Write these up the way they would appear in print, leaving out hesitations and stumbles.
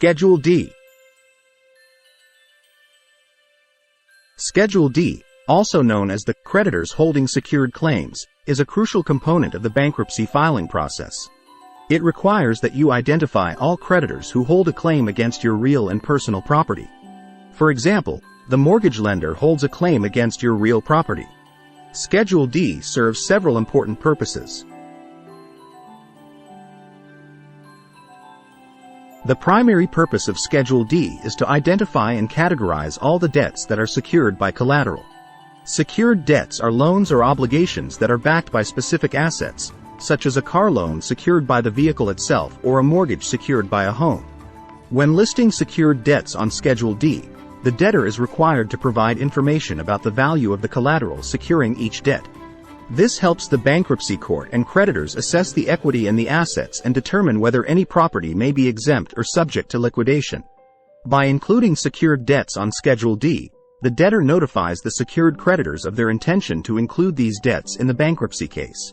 Schedule D. Schedule D, also known as the creditors holding secured claims, is a crucial component of the bankruptcy filing process. It requires that you identify all creditors who hold a claim against your real and personal property. For example, the mortgage lender holds a claim against your real property. Schedule D serves several important purposes. The primary purpose of Schedule D is to identify and categorize all the debts that are secured by collateral. Secured debts are loans or obligations that are backed by specific assets, such as a car loan secured by the vehicle itself or a mortgage secured by a home. When listing secured debts on Schedule D, the debtor is required to provide information about the value of the collateral securing each debt. This helps the bankruptcy court and creditors assess the equity in the assets and determine whether any property may be exempt or subject to liquidation. By including secured debts on Schedule D, the debtor notifies the secured creditors of their intention to include these debts in the bankruptcy case.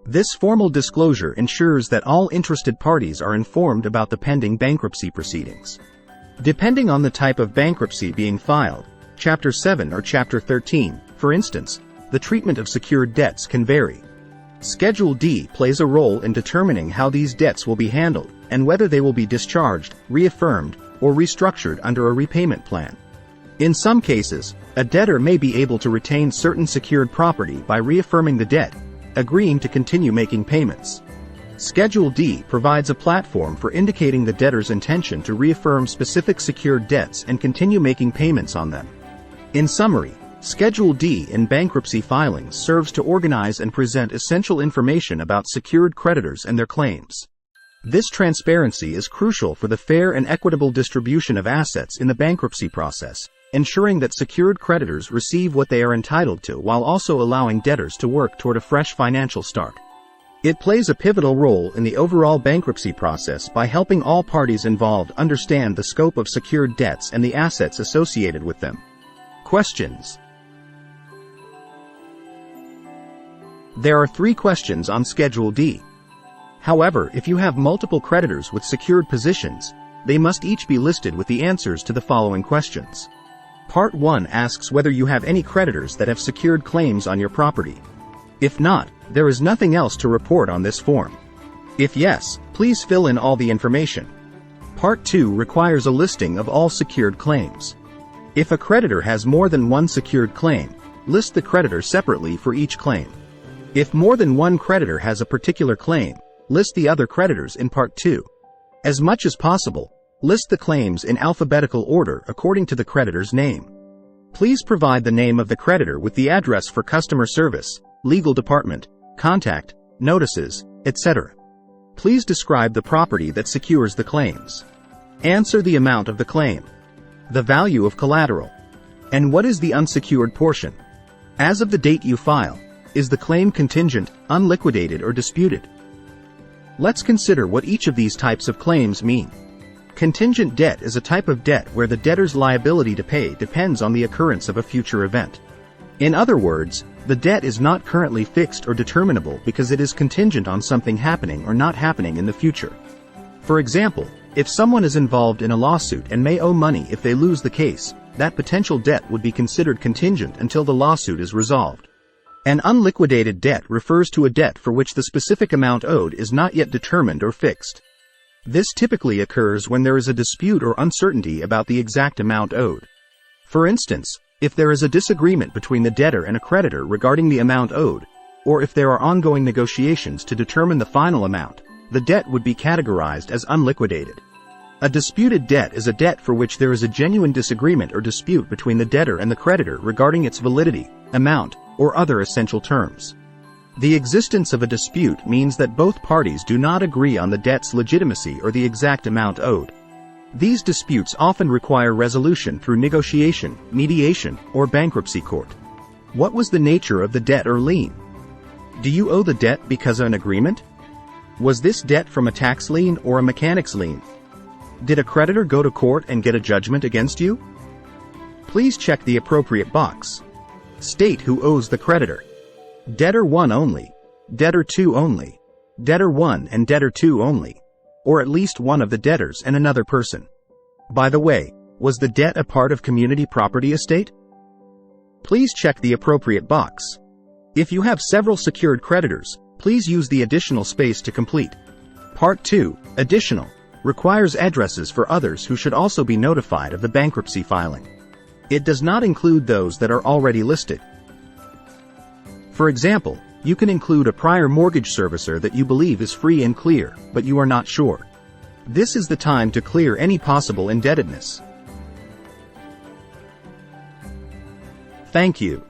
This formal disclosure ensures that all interested parties are informed about the pending bankruptcy proceedings. Depending on the type of bankruptcy being filed, Chapter 7 or Chapter 13, for instance, the treatment of secured debts can vary. Schedule D plays a role in determining how these debts will be handled and whether they will be discharged, reaffirmed, or restructured under a repayment plan. In some cases, a debtor may be able to retain certain secured property by reaffirming the debt, agreeing to continue making payments. Schedule D provides a platform for indicating the debtor's intention to reaffirm specific secured debts and continue making payments on them. In summary, Schedule D in bankruptcy filings serves to organize and present essential information about secured creditors and their claims. This transparency is crucial for the fair and equitable distribution of assets in the bankruptcy process, ensuring that secured creditors receive what they are entitled to while also allowing debtors to work toward a fresh financial start. It plays a pivotal role in the overall bankruptcy process by helping all parties involved understand the scope of secured debts and the assets associated with them. Questions. There are 3 questions on Schedule D. However, if you have multiple creditors with secured positions, they must each be listed with the answers to the following questions. Part 1 asks whether you have any creditors that have secured claims on your property. If not, there is nothing else to report on this form. If yes, please fill in all the information. Part 2 requires a listing of all secured claims. If a creditor has more than one secured claim, list the creditor separately for each claim. If more than one creditor has a particular claim, list the other creditors in Part 2. As much as possible, list the claims in alphabetical order according to the creditor's name. Please provide the name of the creditor with the address for customer service, legal department, contact, notices, etc. Please describe the property that secures the claims. Answer the amount of the claim, the value of collateral, and what is the unsecured portion. As of the date you file, is the claim contingent, unliquidated, or disputed? Let's consider what each of these types of claims mean. Contingent debt is a type of debt where the debtor's liability to pay depends on the occurrence of a future event. In other words, the debt is not currently fixed or determinable because it is contingent on something happening or not happening in the future. For example, if someone is involved in a lawsuit and may owe money if they lose the case, that potential debt would be considered contingent until the lawsuit is resolved. An unliquidated debt refers to a debt for which the specific amount owed is not yet determined or fixed. This typically occurs when there is a dispute or uncertainty about the exact amount owed. For instance, if there is a disagreement between the debtor and a creditor regarding the amount owed, or if there are ongoing negotiations to determine the final amount, the debt would be categorized as unliquidated. A disputed debt is a debt for which there is a genuine disagreement or dispute between the debtor and the creditor regarding its validity, amount, or other essential terms. The existence of a dispute means that both parties do not agree on the debt's legitimacy or the exact amount owed. These disputes often require resolution through negotiation, mediation, or bankruptcy court. What was the nature of the debt or lien? Do you owe the debt because of an agreement? Was this debt from a tax lien or a mechanic's lien? Did a creditor go to court and get a judgment against you? Please check the appropriate box. State who owes the creditor. Debtor 1 only, debtor 2 only, debtor 1 and debtor 2 only, or at least one of the debtors and another person. By the way, was the debt a part of community property estate? Please check the appropriate box. If you have several secured creditors, please use the additional space to complete. Part 2, Additional, requires addresses for others who should also be notified of the bankruptcy filing. It does not include those that are already listed. For example, you can include a prior mortgage servicer that you believe is free and clear, but you are not sure. This is the time to clear any possible indebtedness. Thank you.